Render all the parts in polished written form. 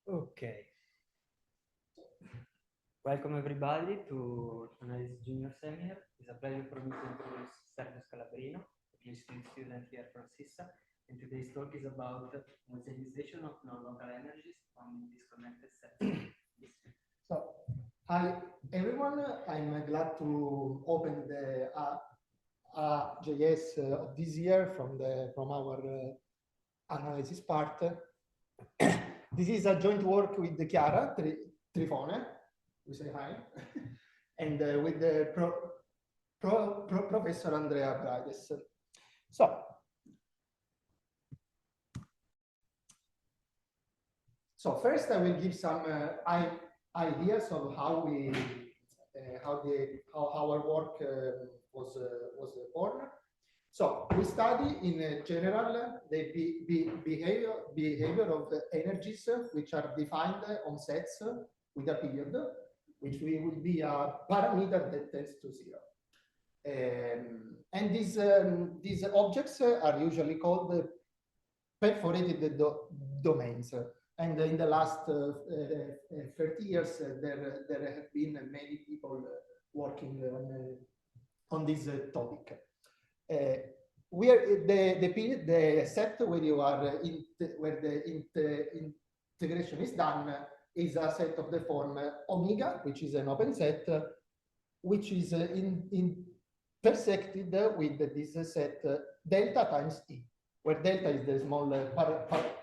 Okay. Welcome everybody to tonight's junior seminar. It's a pleasure for me to introduce Sergio Scalabrino, a PhD student here from SISSA. And today's talk is about homogenization of non-local energies on disconnected sets. So, hi everyone. I'm glad to open the AJS of this year from our analysis part. This is a joint work with the Chiara Trifone, we say hi, and with the Professor Andrea Brezis. So first I will give some ideas of how our work was born. So we study in general the behavior of the energies which are defined on sets with a period, which will be a parameter that tends to 0. And these objects are usually called perforated domains. And in the last 30 years, there have been many people working on this topic. The set where you are where the integration is done is a set of the form omega, which is an open set, which is intersected with this set delta times E, where delta is the small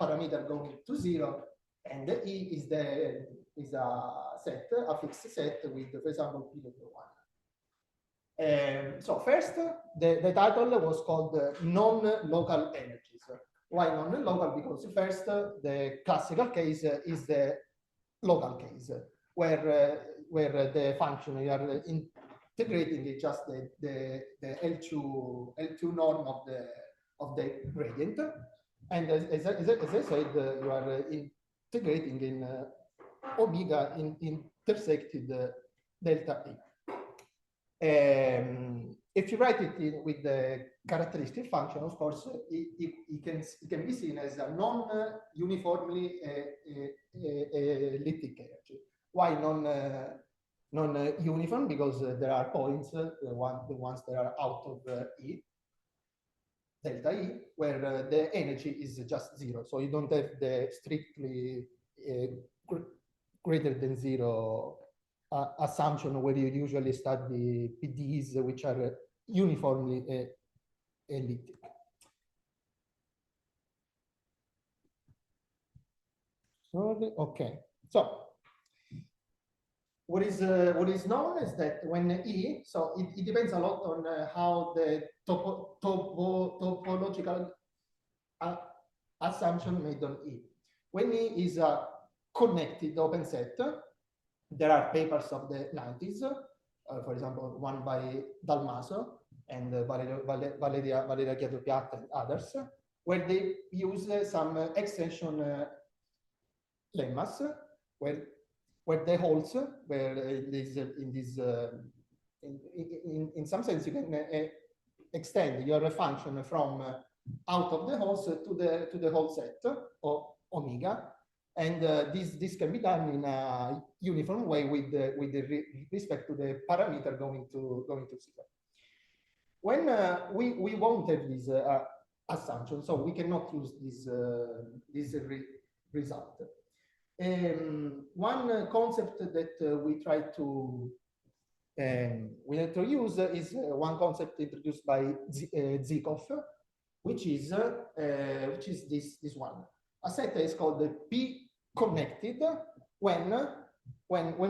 parameter going to 0, and E is a fixed set with, for example, period 1. So first, the title was called non-local energies. Why non-local? Because first, the classical case is the local case, where the function you are integrating is just the L2 norm of the gradient, and as I said, you are integrating in omega intersected delta E. If you write it with the characteristic function, of course, it can be seen as a non-uniformly elliptic energy. Why non-uniform? Because there are points, the ones that are out of E, delta E, where the energy is just 0. So you don't have the strictly greater than 0 assumption where you usually study PDEs, which are uniformly elliptic. Sorry. Okay. So what is known is that when E, so it depends a lot on how the topological assumption made on E. When E is a connected open set, there are papers of the 90s, for example, one by Dalmaso and Valeria Chiatopiatta and others, where they use some extension lemmas, where the holes, where in some sense you can extend your function from out of the holes to the whole set of omega. And this can be done in a uniform way with respect to the parameter going to 0. When we won't have this assumption, so we cannot use this result. One concept that we try to use is one concept introduced by Zykov, which is this one. A set is called the P connected when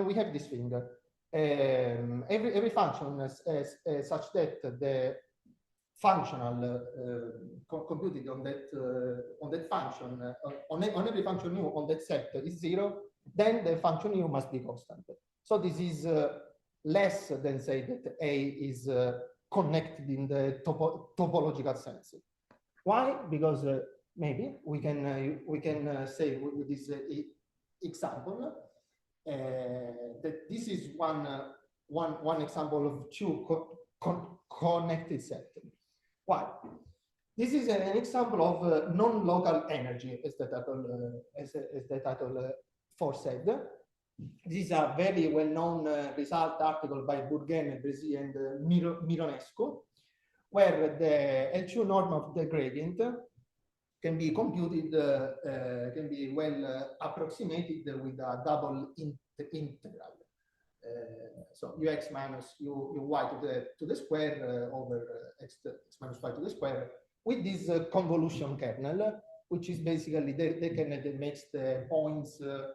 we have this thing. Every function is such that the functional computed on that function on every function u on that set is 0, then the function u must be constant. So this is less than say that A is connected in the topological sense. Why? Because maybe we can say with this example that this is one example of two connected set. Why? This is an example of non-local energy, as the title foresaid. This is a very well-known result article by Bourgain, Brezis and Mironescu, where the L2 norm of the gradient can be computed, can be well approximated with a double integral. So ux minus uy to the square over x minus y to the square with this convolution kernel, which is basically the kernel that makes the points, for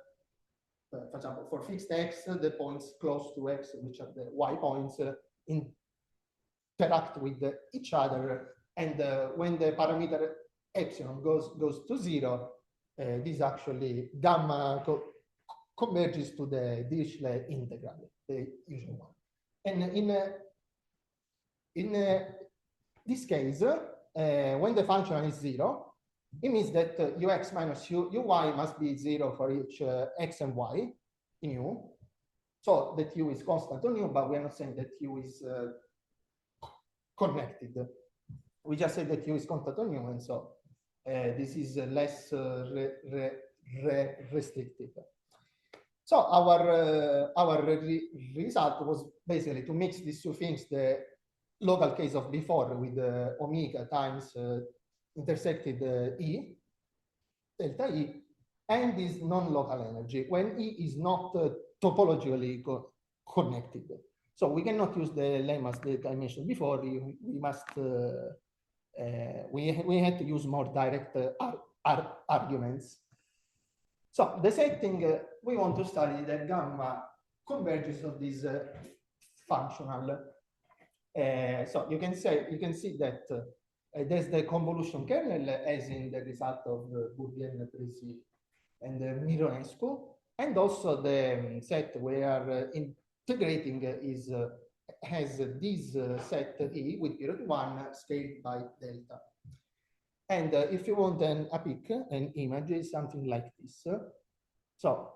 example, for fixed x, the points close to x, which are the y points, interact with each other. And when the parameter epsilon goes to 0, this actually gamma converges to the Dirichlet integral, the usual one. And in this case, when the function is 0, it means that ux minus uy must be 0 for each x and y in u. So that u is constant on u, but we are not saying that u is connected. We just say that u is constant on u, and so this is less restrictive. So our result was basically to mix these two things, the local case of before with omega times intersected E, delta E, and this non-local energy when E is not topologically connected. So we cannot use the lemmas that I mentioned before. We must we had to use more direct arguments. So the setting we want to study the gamma convergence of this functional. So you can see that there's the convolution kernel as in the result of Bourgain, Brezis and Mironescu, and also the set we are integrating has this set E with period 1 scaled by delta. And if you want a pic, an image is something like this. So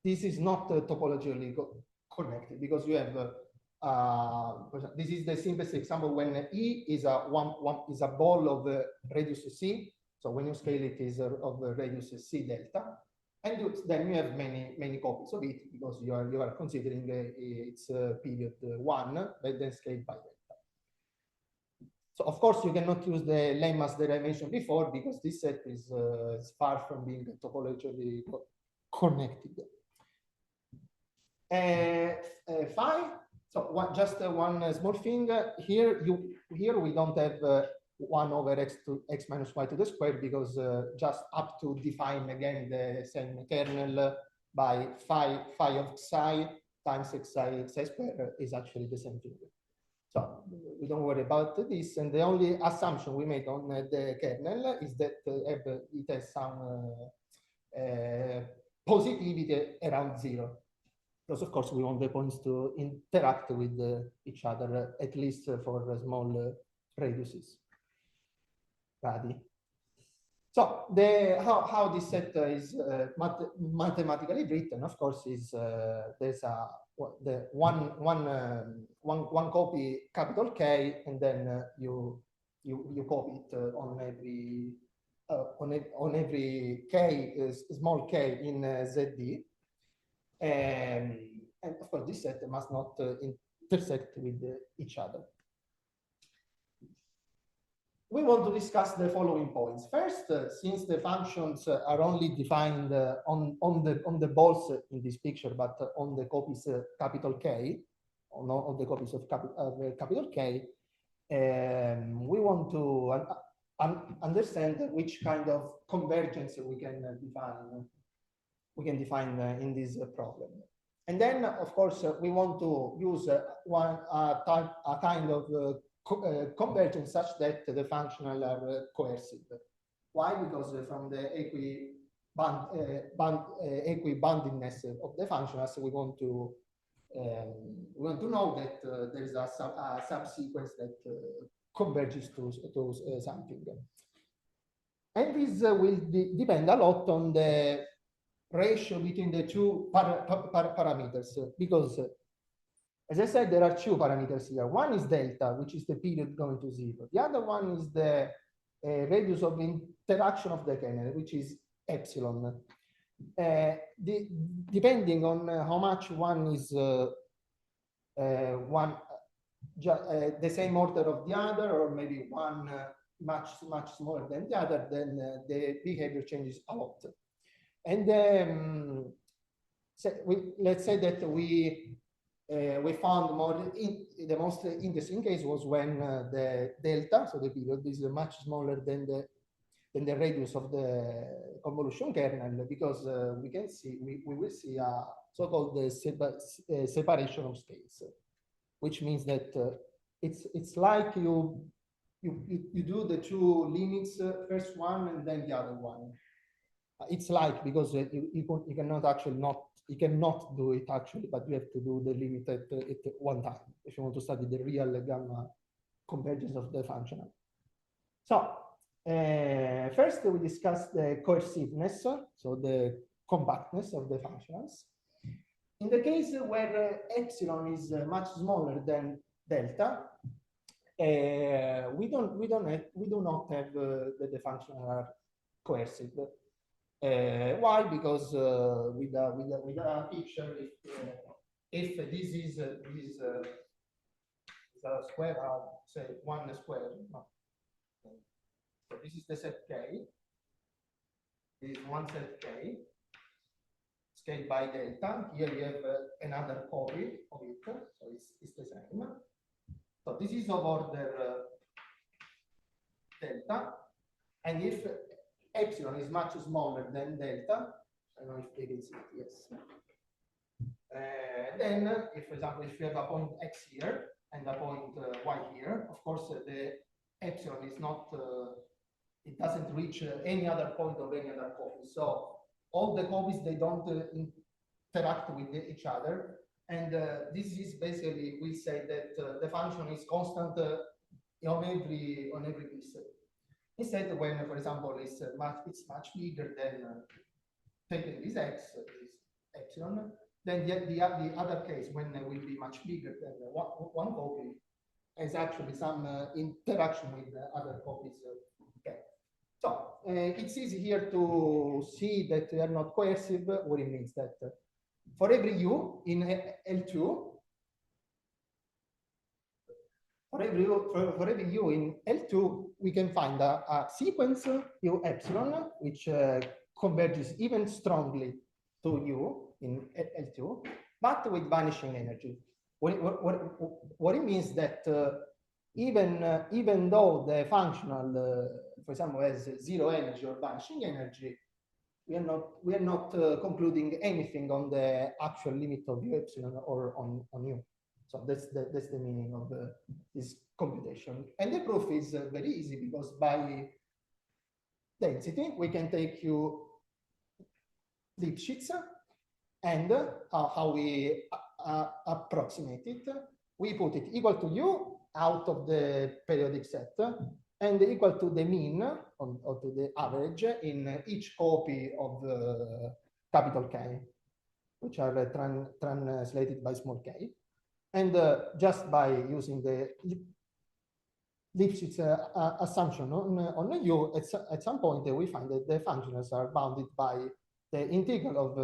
this is not topologically connected because you have this is the simplest example when E is a ball of radius C. So when you scale it is of radius C delta, and then you have many copies of it because you are considering its period 1, but then scaled by delta. So of course you cannot use the lemmas that I mentioned before because this set is far from being topologically connected. Fine. So just one small thing here. Here we don't have 1 over x minus y to the square because just up to define again the same kernel by phi of xi times xi square is actually the same thing. So we don't worry about this. And the only assumption we made on the kernel is that it has some positivity around 0. Because of course we want the points to interact with each other, at least for small radiuses. So how this set is mathematically written, of course, is there's the one copy capital K, and then you copy it on every K small k in ZD. And of course, this set must not intersect with each other. We want to discuss the following points. First, since the functions are only defined on the balls in this picture, but on the copies capital K, on the copies of capital K, we want to understand which kind of convergence we can define in this problem. And then, of course, we want to use a kind of convergence such that the functional are coercive. Why? Because from the equibundedness of the functionals, we want to know that there is a subsequence that converges to something. And this will depend a lot on the ratio between the two parameters, because As I said, there are two parameters here. One is delta, which is the period going to 0. The other one is the radius of interaction of the kernel, which is epsilon. Depending on how much one is the same order of the other, or maybe one much smaller than the other, then the behavior changes a lot. And let's say that we found the most interesting case was when the delta, so the period, is much smaller than the radius of the convolution kernel, because we will see a so-called separation of states, which means that it's like you do the two limits, first one and then the other one. It's like, because you cannot do it actually, but you have to do the limit at one time if you want to study the real gamma convergence of the functional. So first we discussed the coerciveness, so the compactness of the functionals. In the case where epsilon is much smaller than delta, we do not have the functional are coercive. Why? Because with a picture, if this is a square, say 1 square. No. So this is the set K. This is one set K, scaled by delta. Here you have another copy of it, so it's the same. So this is of order delta, and if epsilon is much smaller than delta, I don't know if they can see it, yes. Then, if, for example, if you have a point x here and a point y here, of course, the epsilon is not, it doesn't reach any other point of any other copy. So all the copies, they don't interact with each other. And this is basically, we say that the function is constant on every piece. Instead, when, for example, it's much bigger than taking this x, this epsilon, then the other case, when it will be much bigger than one copy, has actually some interaction with the other copies. Okay. So it's easy here to see that they are not coercive. What it means that for every u in L2, for every u in L2, we can find a sequence u epsilon, which converges even strongly to u in L2, but with vanishing energy. What it means that even though the functional, for example, has zero energy or vanishing energy, we are not concluding anything on the actual limit of u epsilon or on u. So that's the meaning of this computation. And the proof is very easy, because by density we can take u Lipschitz, and how we approximate it. We put it equal to u out of the periodic set, and equal to the mean or to the average in each copy of capital K, which are translated by small k. And just by using the Lipschitz assumption on u, at some point we find that the functions are bounded by the integral of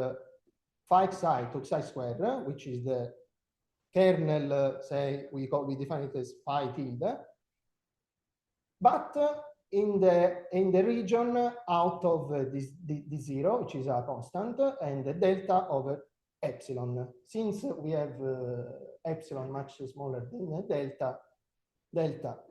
phi xi to xi squared, which is the kernel, say we define it as phi tilde, but in the region out of this zero, which is a constant, and the delta over epsilon. Since we have epsilon much smaller than delta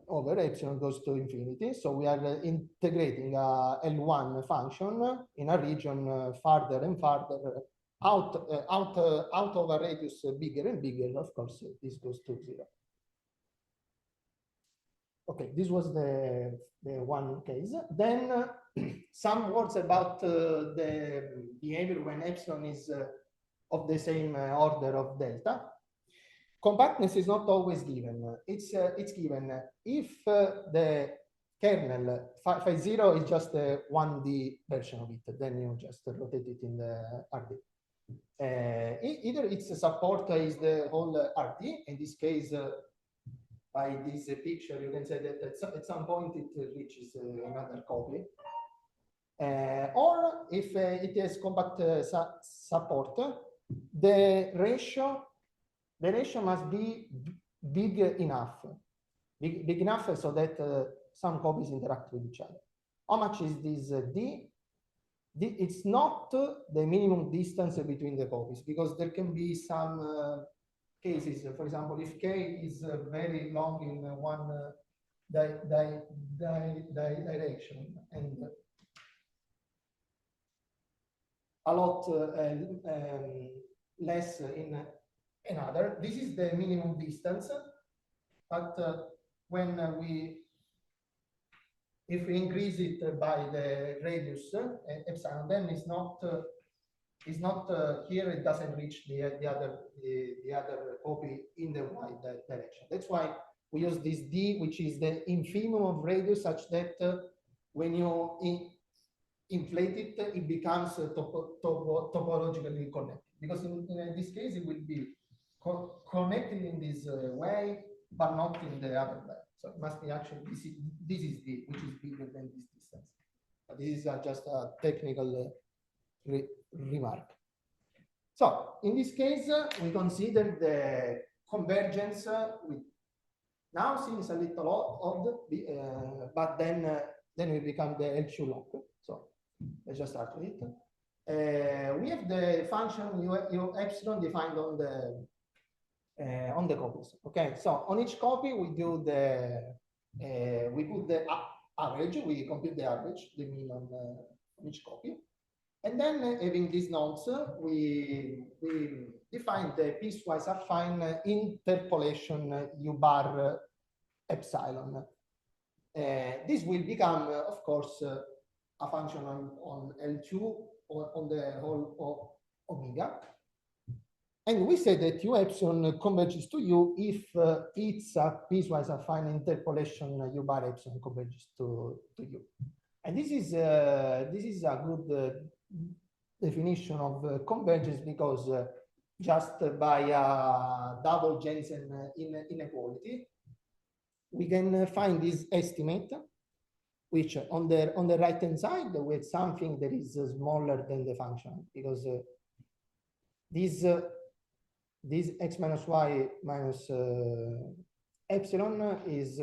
over epsilon goes to infinity. So we are integrating a L1 function in a region farther and farther out of a radius bigger and bigger. Of course, this goes to 0. Okay, this was the one case. Then some words about the behavior when epsilon is of the same order of delta. Compactness is not always given. It's given if the kernel phi 0 is just a 1D version of it, then you just rotate it in the RD. Either its support is the whole RT. In this case, by this picture, you can say that at some point it reaches another copy. Or if it has compact support, the ratio must be big enough so that some copies interact with each other. How much is this D? It's not the minimum distance between the copies, because there can be some cases. For example, if K is very long in one direction and a lot less in another, this is the minimum distance. But when if we increase it by the radius epsilon, then it's not here. It doesn't reach the other copy in the y direction. That's why we use this D, which is the infimum of radius, such that when you inflate it, it becomes topologically connected. Because in this case, it will be connected in this way, but not in the other way. So it must be actually, this is D, which is bigger than this distance. But this is just a technical remark. So in this case, we consider the convergence with, now seems a little odd, but then we become the L2 lock. So let's just start with it. We have the function u epsilon defined on the copies. Okay, so on each copy we do we put the average, we compute the average, the mean on each copy, and then having these nodes, we define the piecewise affine interpolation u bar epsilon. This will become, of course, a function on L2 or on the whole omega. And we say that u epsilon converges to u if it's a piecewise affine interpolation u bar epsilon converges to u. And this is a good definition of convergence, because just by a double Jensen inequality, we can find this estimate, which on the right hand side we have something that is smaller than the function, because this x minus y minus epsilon is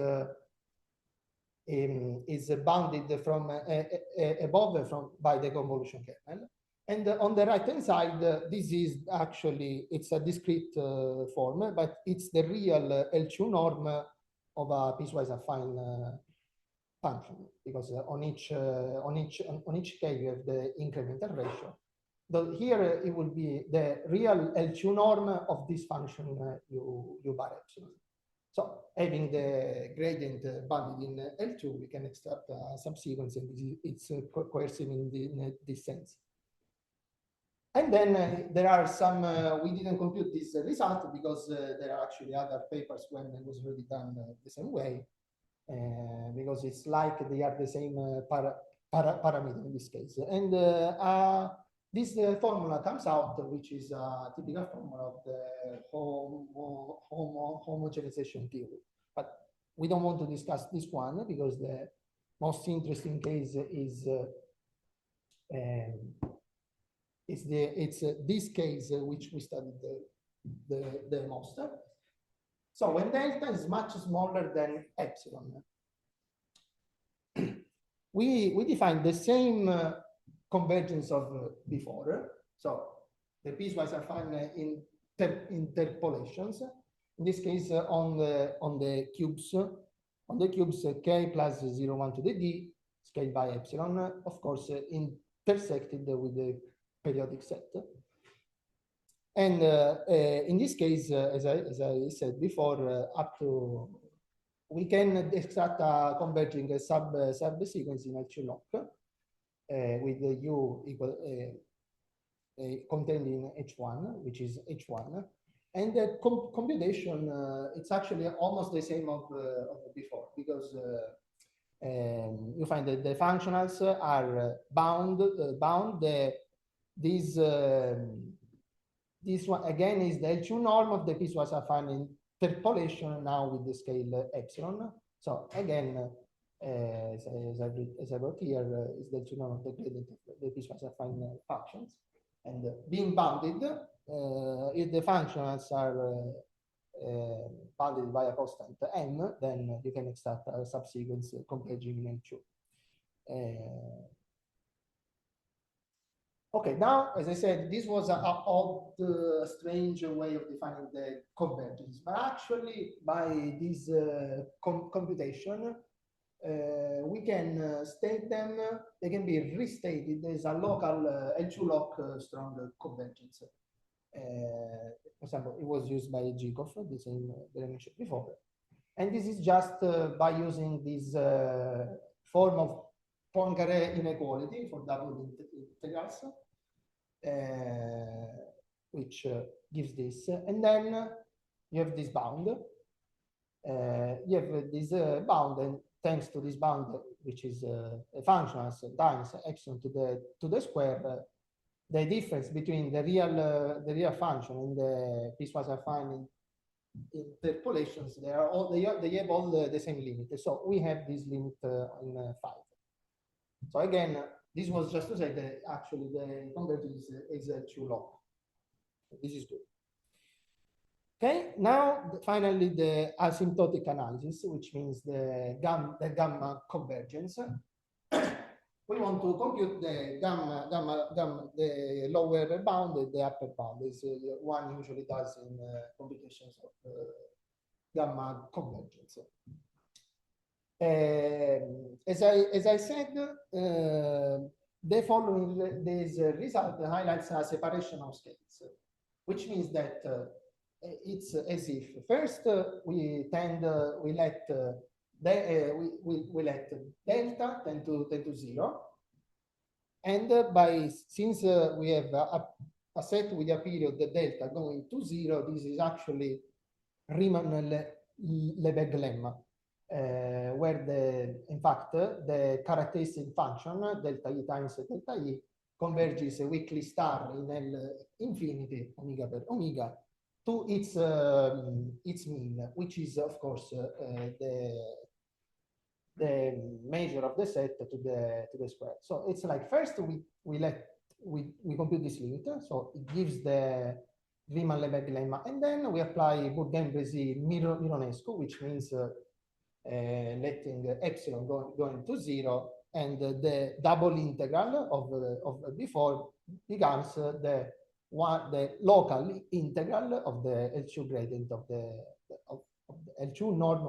bounded from above by the convolution kernel. And on the right hand side, this is actually, it's a discrete form, but it's the real L2 norm of a piecewise affine function, because on each k you have the incremental ratio. Though here it will be the real L2 norm of this function u bar epsilon. So having the gradient bounded in L2, we can extract a subsequence, and it's coercive in this sense. And then there are some, we didn't compute this result because there are actually other papers when it was already done the same way, because it's like they are the same parameter in this case. And this formula comes out, which is a typical formula of the homogenization theory. But we don't want to discuss this one, because the most interesting case is this case which we studied the most. So when delta is much smaller than epsilon, we define the same convergence of before. So the piecewise affine interpolations. In this case, on the cubes k plus 0, 1 to the d scaled by epsilon, of course, intersected with the periodic set. And in this case, as I said before, up to we can extract a converging subsequence in L2 lock with the u equal contained in H1, which is H1. And the computation, it's actually almost the same of before, because you find that the functionals are bound. These this one again is the L2 norm of the piecewise affine interpolation now with the scale epsilon. So again, as I wrote here, is the L2 norm of the gradient of the piecewise affine functions. And being bounded, if the functions are bounded by a constant m, then you can extract a subsequence converging in L2. Okay, now, as I said, this was an odd, strange way of defining the convergence. But actually, by this computation, we can state them, they can be restated as a local L2 lock strong convergence. For example, it was used by Jikov, the same that I mentioned before. And this is just by using this form of Poincaré inequality for double integrals, which gives this. And then you have this bound. You have this bound, and thanks to this bound, which is a function times epsilon to the square, the difference between the real function and the piecewise affine interpolations, they have all the same limit. So we have this limit in 5. So again, this was just to say that actually the convergence is L2 lock. This is good. Okay, now finally the asymptotic analysis, which means the gamma convergence. We want to compute the the lower bound, the upper bound. This one usually does in computations of gamma convergence. As I said, the following this result highlights a separation of scales, which means that it's as if first we let delta tend to 0, and since we have a set with a period the delta going to 0, this is actually Riemann-Lebesgue lemma, where in fact the characteristic function delta E times delta E converges a weakly star in L infinity omega per omega to its mean, which is of course the measure of the set to the square. So it's like first we compute this limit, so it gives the Riemann-Lebesgue lemma, and then we apply Bourgain, Brezis, Mironescu, which means letting epsilon going to 0, and the double integral of before becomes the local integral of the L2 gradient of the L2 norm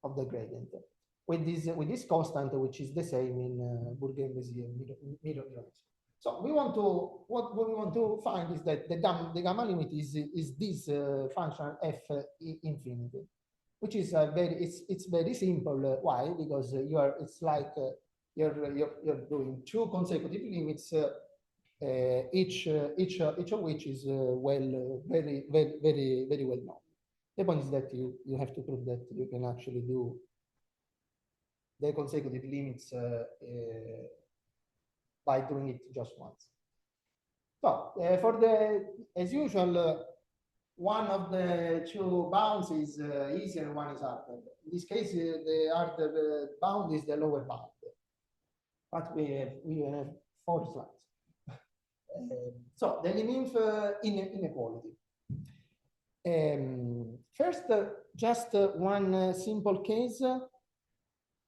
of the gradient with this constant, which is the same in Bourgain, Brezis, and Mironescu. So we want to what we want to find is that the gamma limit is this function f infinity, which is it's very simple. Why? Because it's like you're doing two consecutive limits, each of which is very well known. The point is that you have to prove that you can actually do the consecutive limits by doing it just once. So as usual, one of the two bounds is easier and one is harder. In this case, the harder bound is the lower bound. But we have 4 slides. So the limit inequality. First, just one simple case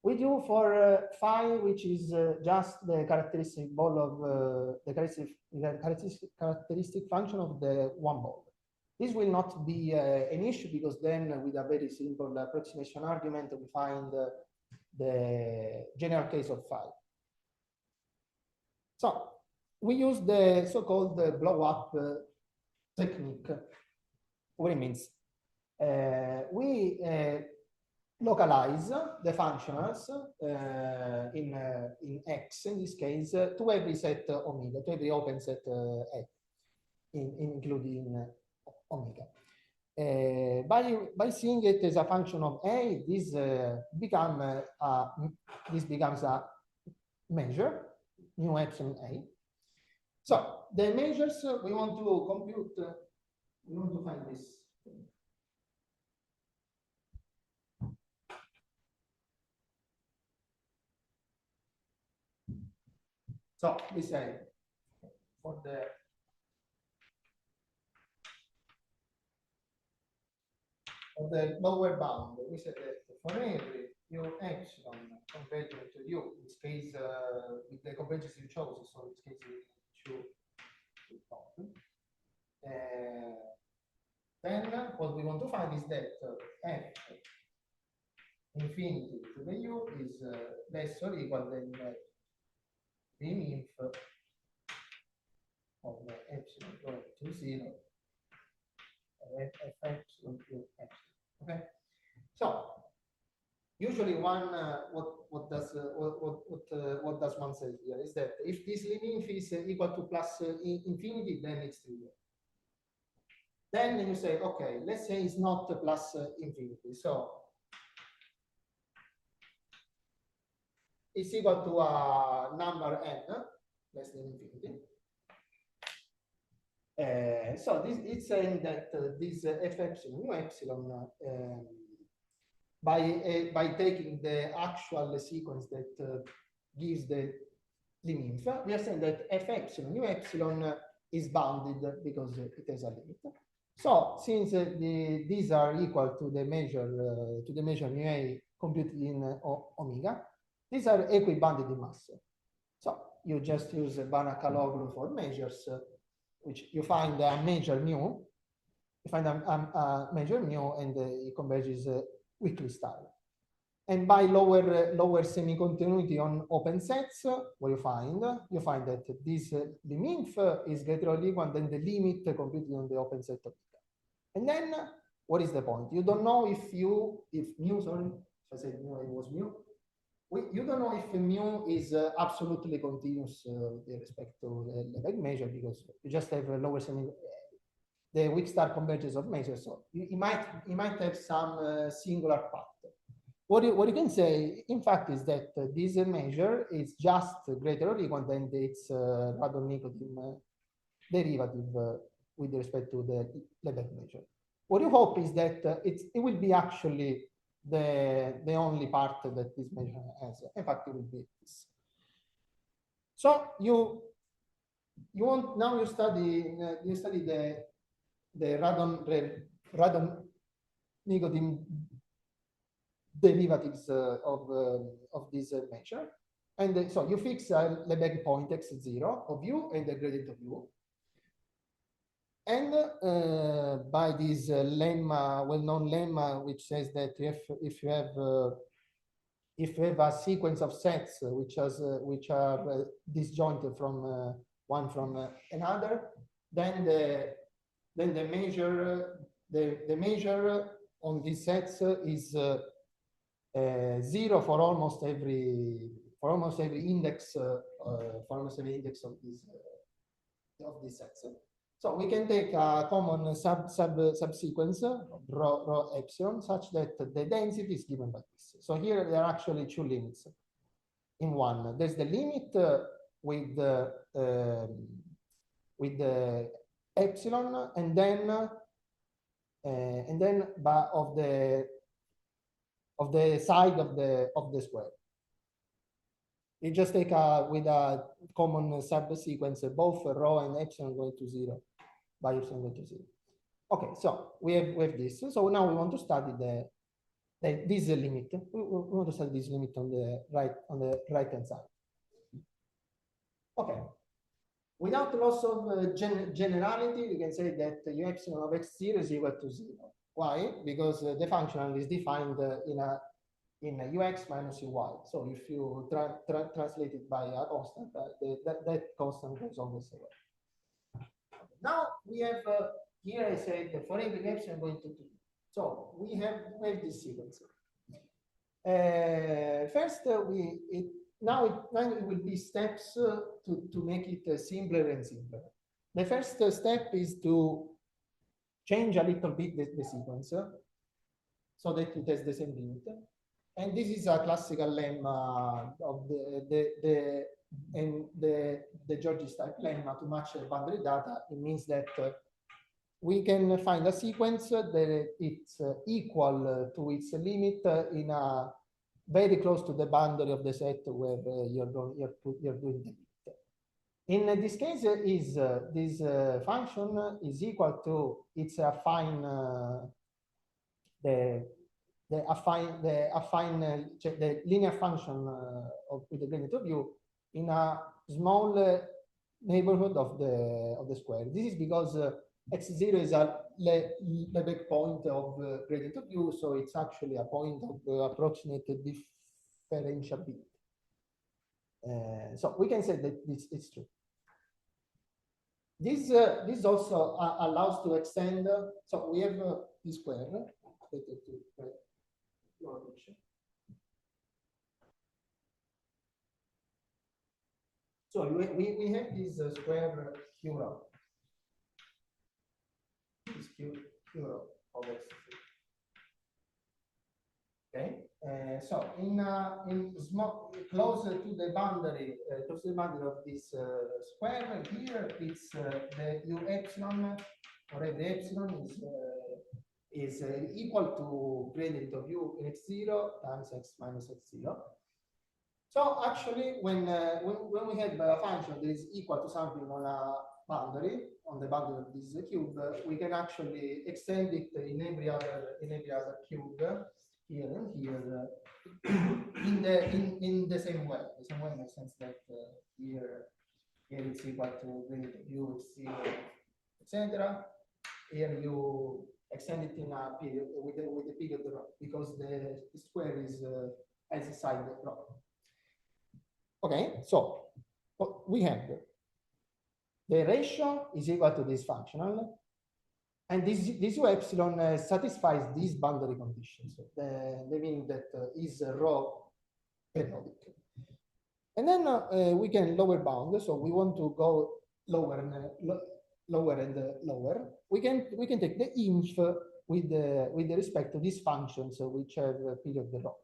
we do for phi, which is just the characteristic ball of the characteristic function of the one ball. This will not be an issue because then with a very simple approximation argument, we find the general case of phi. So we use the so-called blow-up technique. What it means? We localize the functions in X, in this case, to every set omega, to every open set A, including omega. By seeing it as a function of A, this becomes a measure, mu epsilon A. So the measures we want to compute, we want to find this. So we say for the lower bound, we said that for every u epsilon converging to u, in this case with the convergence you chose, so in this case we choose then what we want to find is that f infinity to the u is less or equal than the inf of the epsilon going to 0 f epsilon to epsilon. Okay, so usually one what does one say here is that if this limit is equal to plus infinity, then it's trivial. Then you say, okay, let's say it's not plus infinity, so it's equal to a number n less than infinity. So this it's saying that this f epsilon u epsilon by taking the actual sequence that gives the limit, we are saying that f epsilon u epsilon is bounded because it has a limit. So since these are equal to the measure mu a computed in omega, these are equibounded in mass. So you just use Banach log for measures, which you find a measure mu, you find a measure mu, and it converges weakly style. And by lower semi-continuity on open sets, what you find that this limit is greater or equal than the limit computed on the open set of beta. And then what is the point? You don't know if mu, sorry, if I said mu, it was mu. You don't know if mu is absolutely continuous with respect to the Lebesgue measure, because you just have a lower the weak star convergence of measures. So you might have some singular path. What you can say, in fact, is that this measure is just greater or equal than its radon-Nikodym derivative with respect to the Lebesgue measure. What you hope is that it will be actually the only part that this measure has. In fact, it will be this. So you want now you study the radon-Nikodym derivatives of this measure, and so you fix a Lebesgue point x0 of u and the gradient of u. And by this lemma, well-known lemma, which says that if you have a sequence of sets which are disjointed from one from another, then the measure on these sets is 0 for almost every index of these sets. So we can take a common subsequence rho epsilon such that the density is given by this. So here there are actually two limits in one. There's the limit with the epsilon, and then of the side of the square. You just take with a common subsequence both rho and epsilon going to 0 by epsilon going to 0. Okay, so we have this. So now we want to study this limit. We want to study this limit on the right hand side. Okay. Without loss of generality, we can say that u epsilon of x0 is equal to 0. Why? Because the functional is defined in ux minus uy. So if you translate it by a constant, that constant goes always away. Now we have here I said for every epsilon going to 2. So we have this sequence. First, now it will be steps to make it simpler and simpler. The first step is to change a little bit the sequence so that it has the same limit. And this is a classical lemma of the Georgis type lemma to match boundary data. It means that we can find a sequence that it's equal to its limit in a very close to the boundary of the set where you're doing the bit. In this case, is this function is equal to its affine the linear function with the gradient of u in a small neighborhood of the square. This is because x0 is a Lebesgue point of gradient of u, so it's actually a point of approximated differentiability. So we can say that this is true. This also allows to extend. So we have this square. So we have this square Q this Q of x. Okay, so in small closer to the boundary of this square here, it's the u epsilon, or every epsilon is equal to gradient of u in x0 times x minus x0. So actually, when we have a function that is equal to something on a boundary, on the boundary of this cube, we can actually extend it in every other cube here and here in the same way. The same way in the sense that here it's equal to gradient of u x0, etc. Here you extend it in a period with the period rho, because the square is as a side rho. Okay, so we have the ratio is equal to this functional, and this u epsilon satisfies these boundary conditions. They mean that is rho periodic. And then we can lower bound. So we want to go lower and lower. We can take the inf with respect to these functions which have a period rho.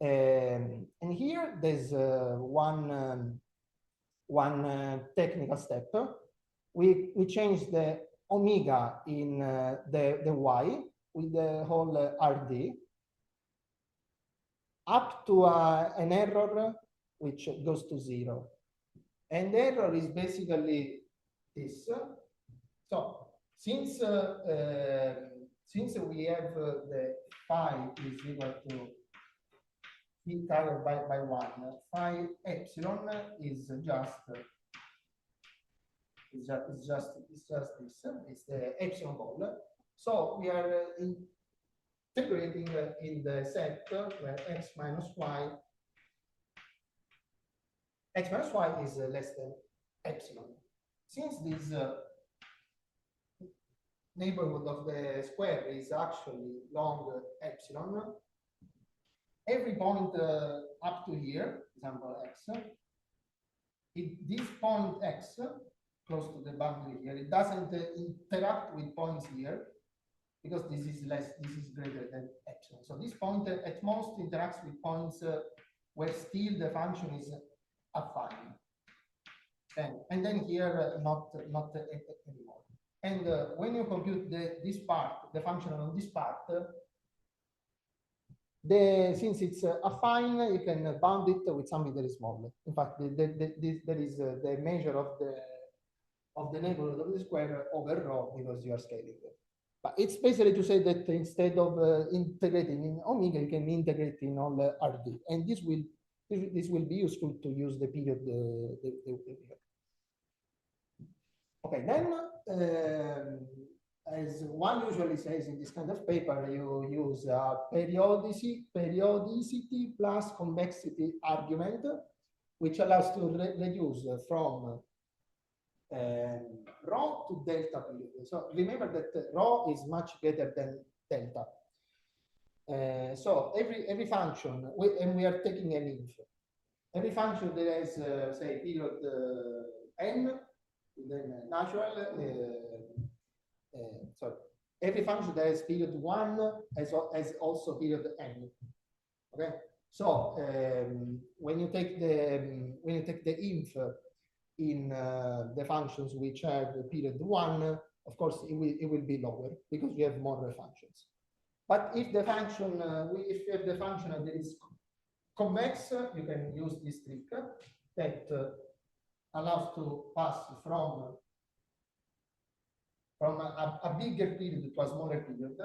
And here there's one technical step. We change the omega in the y with the whole RD up to an error which goes to 0. And the error is basically this. So since we have the phi is equal to p divided by 1, phi epsilon is just this. It's the epsilon ball. So we are integrating in the set where x minus y is less than epsilon. Since this neighborhood of the square is actually long epsilon, every point up to here, example x, this point x close to the boundary here, it doesn't interact with points here because this is greater than epsilon. So this point at most interacts with points where still the function is affine. And then here not anymore. And when you compute this part, the function on this part, since it's affine, you can bound it with something that is smaller. In fact, there is the measure of the neighborhood of the square over rho because you are scaling it. But it's basically to say that instead of integrating in omega, you can integrate in all RD, and this will be useful to use the period. Okay, then as one usually says in this kind of paper, you use periodicity plus convexity argument, which allows to reduce from rho to delta period. So remember that rho is much greater than delta. So every function, and we are taking an inf. Every function that has, say, period n, then natural, sorry, every function that has period 1 has also period n. Okay, so when you take the inf in the functions which have the period 1, of course it will be lower because we have more functions. But if the function if you have the function that is convex, you can use this trick that allows to pass from a bigger period to a smaller period.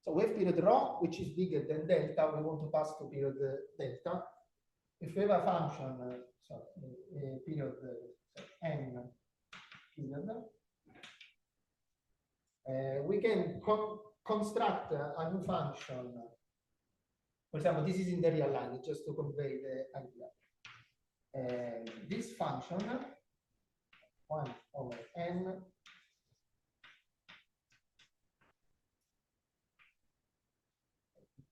So we have period rho, which is bigger than delta. We want to pass to period delta. If we have a function, period n period, we can construct a new function. For example, this is in the real line, just to convey the idea. This function, 1 over n,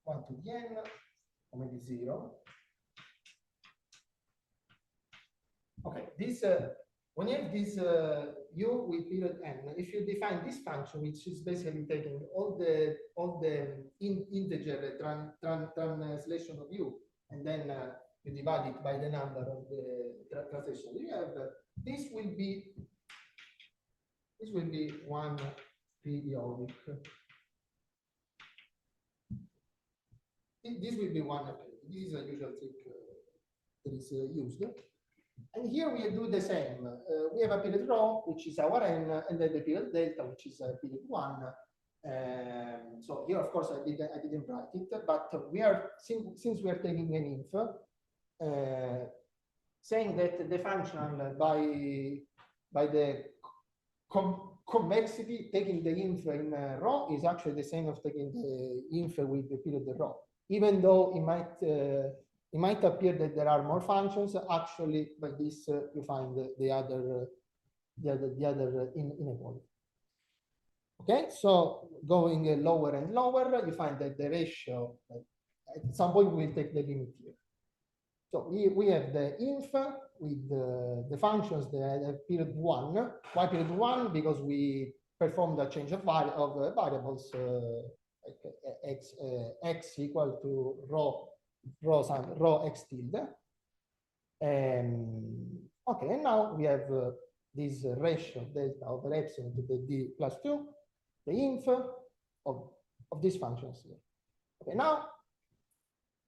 one to the n, or maybe 0. Okay, this when you have this u with period n, if you define this function, which is basically taking all the integer translation of u, and then you divide it by the number of the translation you have, this will be one periodic. This will be one. This is a usual trick that is used. And here we do the same. We have a period rho, which is our n, and then the period delta, which is period 1. So here, of course, I didn't write it, but we are since we are taking an inf, saying that the function by the convexity, taking the inf in rho is actually the same of taking the inf with the period rho. Even though it might appear that there are more functions, actually by this you find the other inequality. Okay, so going lower and lower, you find that the ratio at some point we'll take the limit here. So we have the inf with the functions that have period 1. Why period 1? Because we performed a change of variables. X equal to rho x tilde. Okay, and now we have this ratio delta over epsilon to the d plus 2, the inf of these functions here. Okay, now,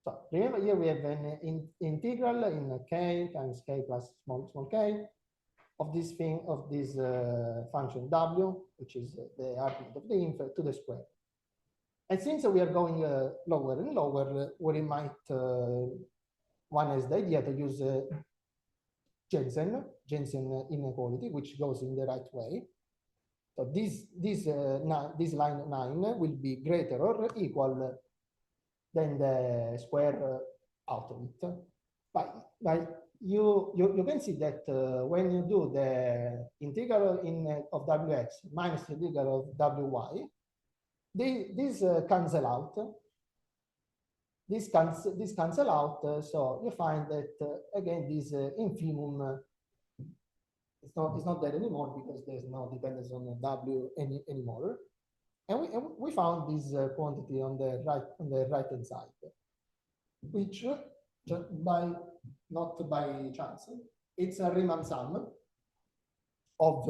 so remember here we have an integral in k times k plus small k of this function w, which is the argument of the inf, to the square. And since we are going lower and lower, we might, one has the idea to use Jensen inequality, which goes in the right way. So this line 9 will be greater or equal than the square out of it. But you can see that when you do the integral of wx minus the integral of wy, this cancel out. This cancel out. So you find that again this infimum it's not there anymore because there's no dependence on the w anymore. And we found this quantity on the right hand side, which not by chance, it's a Riemann sum of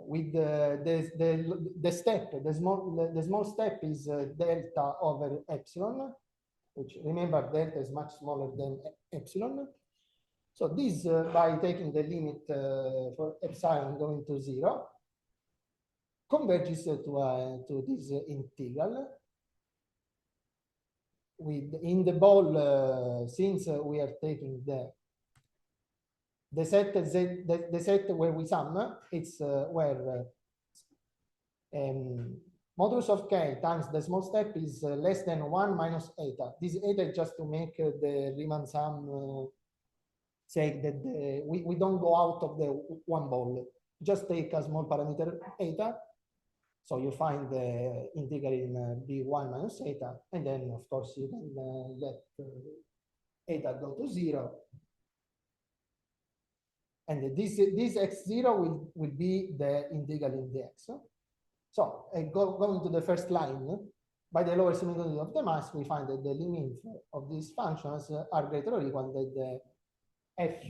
with the step, the small step is delta over epsilon, which remember delta is much smaller than epsilon. So this by taking the limit for epsilon going to 0 converges to this integral. With in the ball, since we are taking the set the set where we sum, it's where modulus of k times the small step is less than 1 minus eta. This eta is just to make the Riemann sum say that we don't go out of the one ball. Just take a small parameter eta. So you find the integral in b1 minus eta, and then of course you can let eta go to 0. And this x0 will be the integral in the x. So going to the first line, by the lower symmetry of the mass, we find that the limit of these functions are greater or equal to the f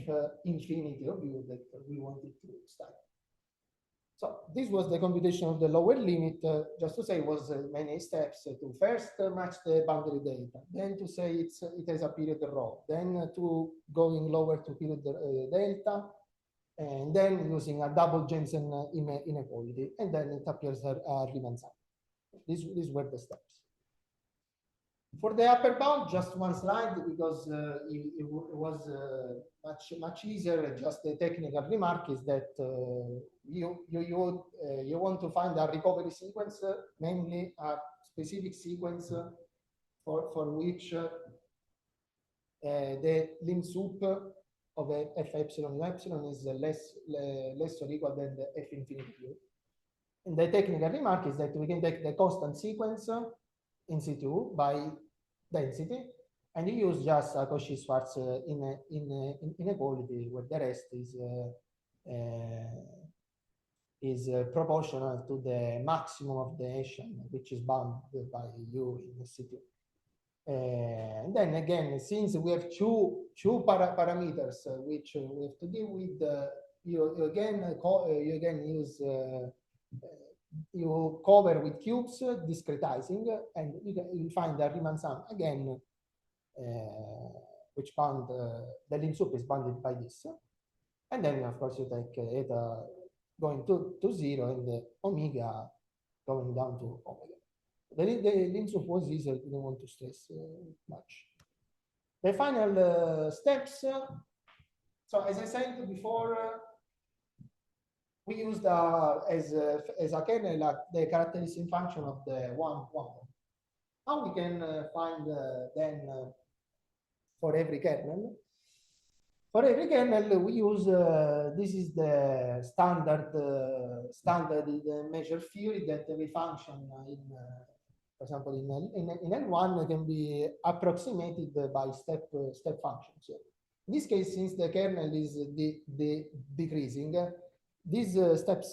infinity of u that we wanted to study. So this was the computation of the lower limit. Just to say, it was many steps to first match the boundary data, then to say it has a period rho, then to going lower to period delta, and then using a double Jensen inequality, and then it appears a Riemann sum. These were the steps. For the upper bound, just one slide because it was much easier. Just the technical remark is that you want to find a recovery sequence, namely a specific sequence for which the lim sup of f epsilon u epsilon is less or equal than the f infinity u. And the technical remark is that we can take the constant sequence in situ by density, and you use just a Cauchy-Schwarz inequality, where the rest is proportional to the maximum of the Hessian, which is bounded by u in situ. And then again, since we have two parameters which we have to deal with, you again use you cover with cubes, discretizing, and you find the Riemann sum again, which bound the lim sup is bounded by this, and then of course you take eta going to 0 and the omega going down to omega. The lim sup was easier. We don't want to stress much. The final steps. So as I said before, we used as a kernel the characteristic function of the one. How we can find then for every kernel? For every kernel, we use this is the standard measure theory that every function in, for example, in L1 can be approximated by step functions. In this case, since the kernel is decreasing, these step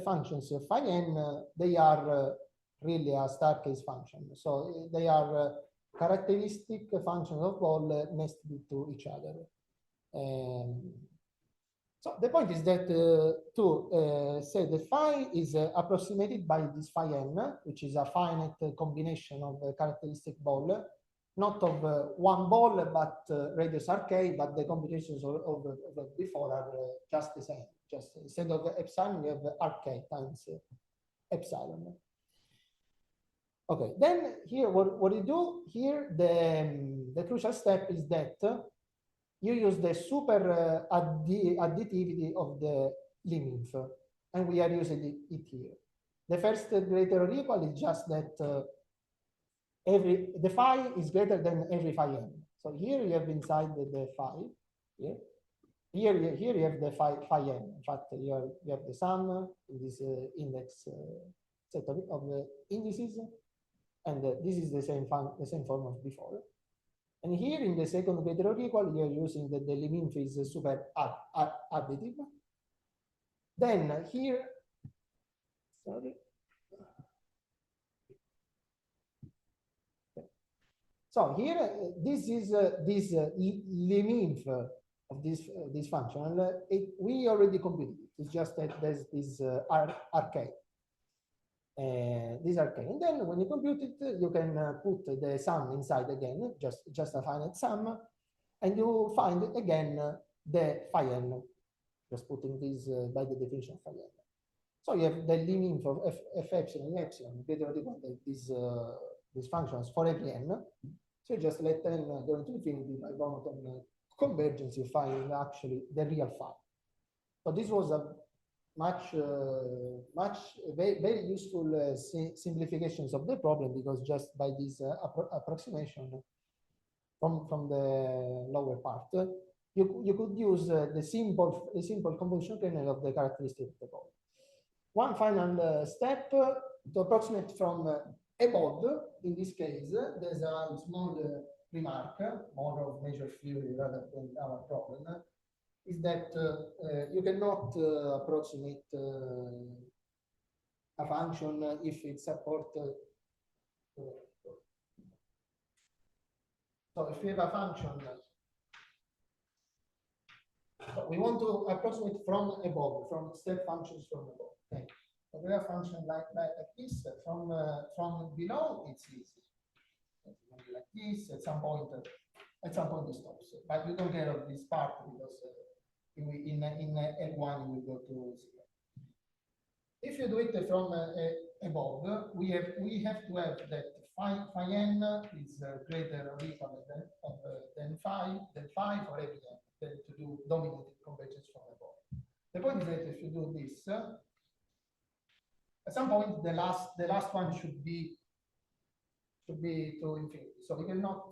functions phi n, they are really a star case function. So they are characteristic functions of all nested to each other. So the point is that to say that phi is approximated by this phi n, which is a finite combination of characteristic ball, not of one ball, but radius rk, but the combinations of before are just the same. Just instead of epsilon, you have rk times epsilon. Okay, then here, what you do here, the crucial step is that you use the super additivity of the limit, and we are using it here. The first greater or equal is just that the phi is greater than every phi n. So here you have inside the phi. Here you have the phi n. In fact, you have the sum in this index set of the indices, and this is the same form of before. And here in the second greater or equal, you are using the limit is super additive. Then here, sorry. So here, this is this limit of this function. We already computed it. It's just that there's this rk. This rk, and then when you compute it, you can put the sum inside again, just a finite sum, and you find again the phi n. Just putting this by the definition of phi n. So you have the limit of f epsilon greater or equal to these functions for every n. So you just let n go into infinity by monotone convergence. You find actually the real phi. So this was a very useful simplifications of the problem, because just by this approximation from the lower part, you could use the simple convolution kernel of the characteristic of the problem. One final step to approximate from above. In this case, there's a small remark, more of measure theory rather than our problem, is that you cannot approximate a function if it supports So if we have a function, we want to approximate from above, from step functions from above. Okay. So we have a function like this. From below, it's easy. Like this, at some point it stops. But we don't care of this part because in L1 we go to 0. If you do it from above, we have to have that phi n is greater or equal than phi for every n, then to do dominated convergence from above. The point is that if you do this, at some point the last one should be to infinity. So we cannot.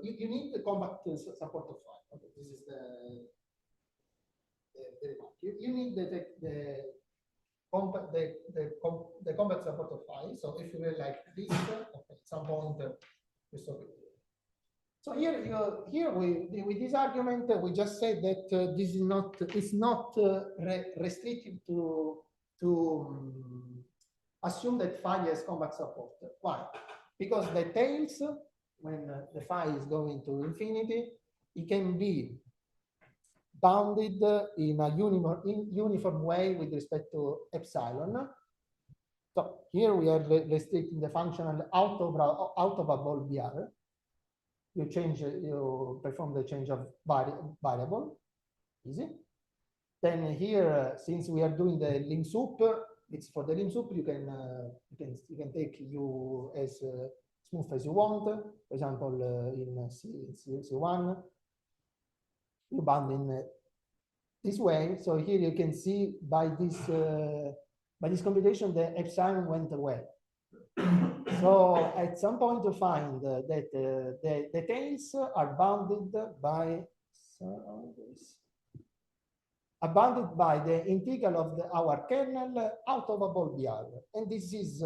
You need the compact support of phi. Okay, this is the remark. You need the compact support of phi. So if you were like this, okay, at some point we stop it. So here with this argument we just said that this is not restrictive to assume that phi has compact support. Why? Because the tails, when the phi is going to infinity, it can be bounded in a uniform way with respect to epsilon. So here we are restricting the functional out of a ball BR. You perform the change of variable, easy. Then here, since we are doing the lim sup, it's for the lim sup. You can take U as smooth as you want. For example, in C1, you bound in this way. So here you can see by this computation the epsilon went away. So at some point you find that the tails are bounded by the integral of our kernel out of a ball BR, and this is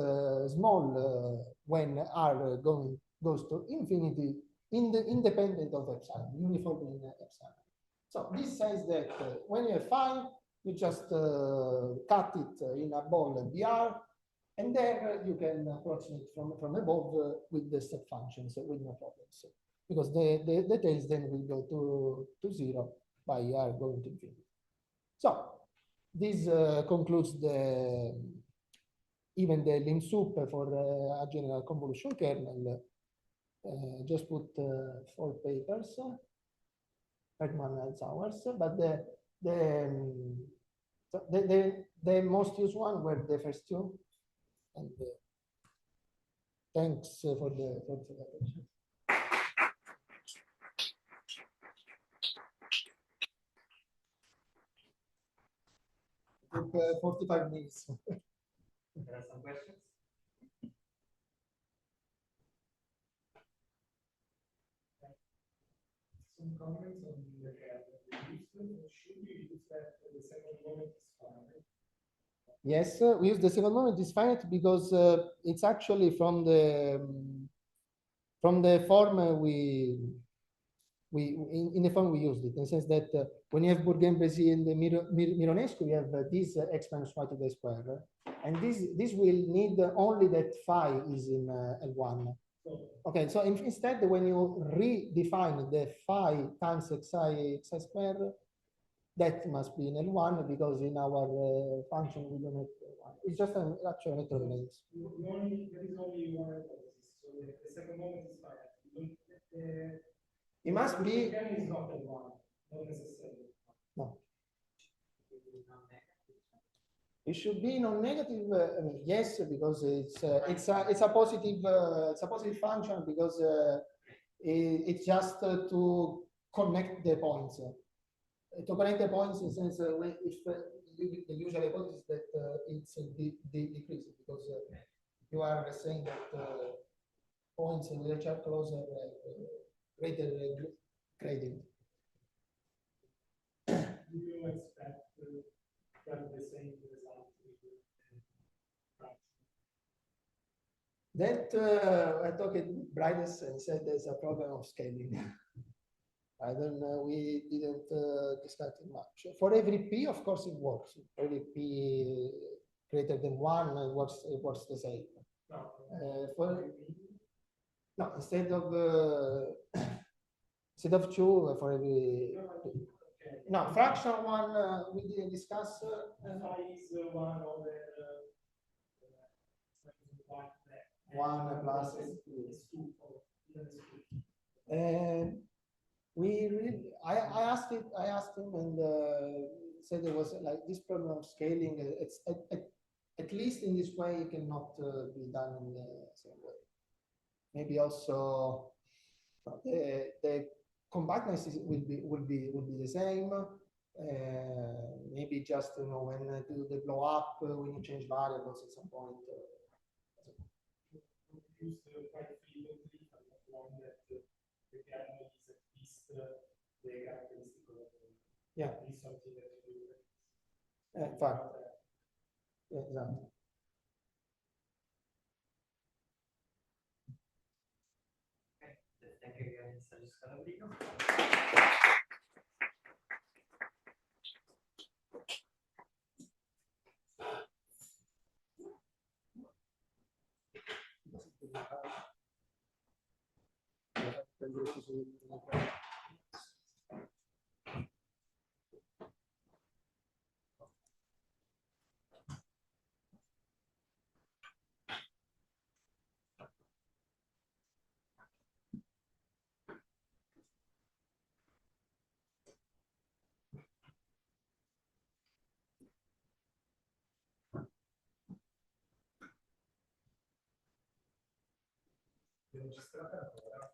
small when R goes to infinity, independent of epsilon, uniform in epsilon. So this says that when you have phi, you just cut it in a ball BR, and there you can approximate from above with the step functions with no problems, because the tails then will go to 0 by R going to infinity. So this concludes even the lim sup for a general convolution kernel. Just put 4 papers, Erdmann and ours, but the most used one were the first 2. And thanks for the attention. Took 45 minutes. There are some questions. Some comments on the should we use that the second moment is fine? Yes, we use the second moment is finite because it's actually from the form in the form we used it, in the sense that when you have Bourgain, Brezis and Mironescu, you have this x minus y to the square, and this will need only that phi is in L1. Okay, so instead when you redefine the phi times xi square, that must be in L1 because in our function we don't have L1. It's just an actual electromagnetics. There is only one hypothesis, so the second moment is fine. It must be. Again, is not L1, not necessarily. No. It should be non-negative. I mean, yes, because it's a positive function because it's just to connect the points. To connect the points, in the sense if the usual hypothesis that it's decreasing because you are saying that points which are closer greater gradient. Do you expect to have the same result? That I talked with Brezis and said there's a problem of scaling. I don't know, we didn't discuss it much. For every P, of course, it works. For every P greater than 1, it works the same. No. No, instead of two for every. No, fraction one we didn't discuss. Is 1 over 1 plus S2 and we really, I asked him and said there was like this problem of scaling. It's at least in this way it cannot be done in the same way. Maybe also the compactness will be the same. Maybe just when do the blow up when you change variables at some point. Use quite frequently, but one that the kernel is at least the characteristic of is something that you do. In fact, exactly. Okay, thank you again, Sergio Scalabrino. Registrata ancora?